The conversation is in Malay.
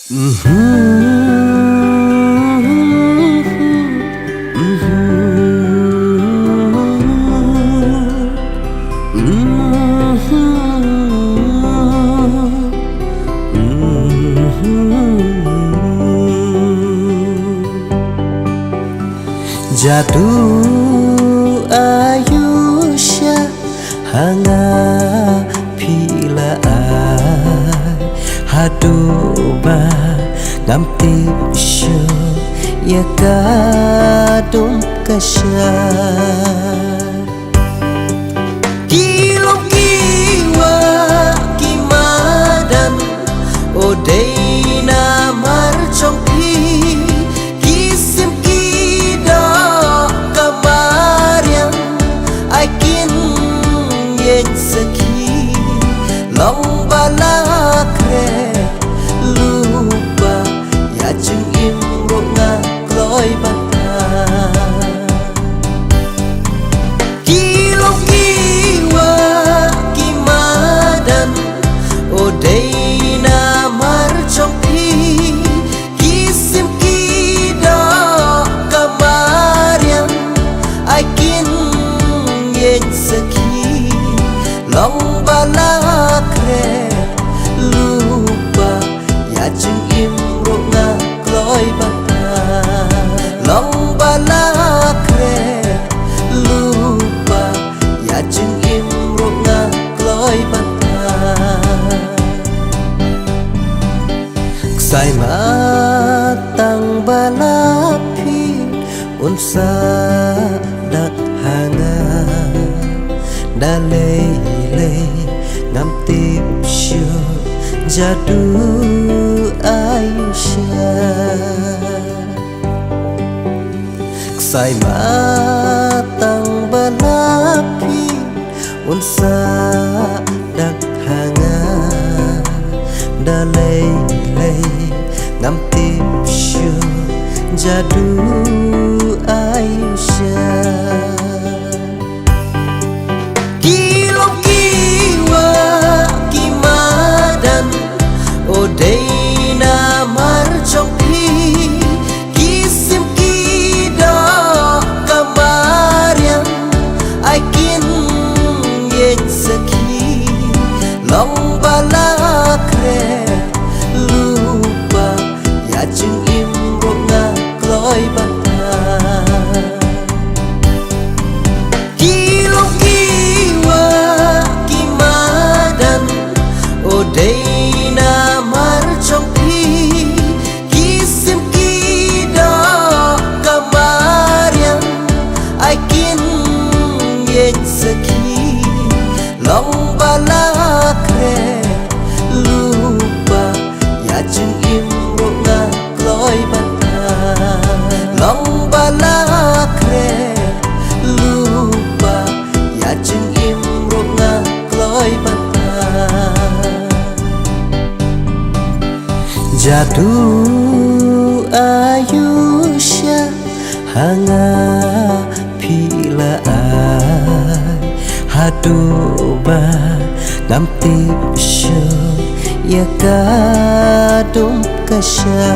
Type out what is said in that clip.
Jatuh ayusha hanga pila ai haduba ngamti syo ya kadum kasya kilong kiwa kimadan odei na marchong seki long balakre lupa ya chung im nga kloi bata kilong kiwa kimadan odei na marchong pi kisim kida kamariam aikin yen seki long balakre lupa ya chung im nga kloi bata long balakre lupa ya chung im nga kloi bata ksai matang balapi unsa dak hanga dalei ngam tip syo jadu ayusha ksai matang balapi unsa dak hanga dalei ngam tip syo jadu ayusha odei na marchong pi kisim kida kamariam aikin yen seki long balakre lupa ya chung im nga kloi bata kilong kiwa kimadan odei marchong pi kisim kida kamariam aikin yen seki long balakre lupa ya chung im nga kloi bata long balakre lupa ya chung im nga kloi bata jatuh ayusha hanga pila ai haduba ngamti syo ya kadum kasya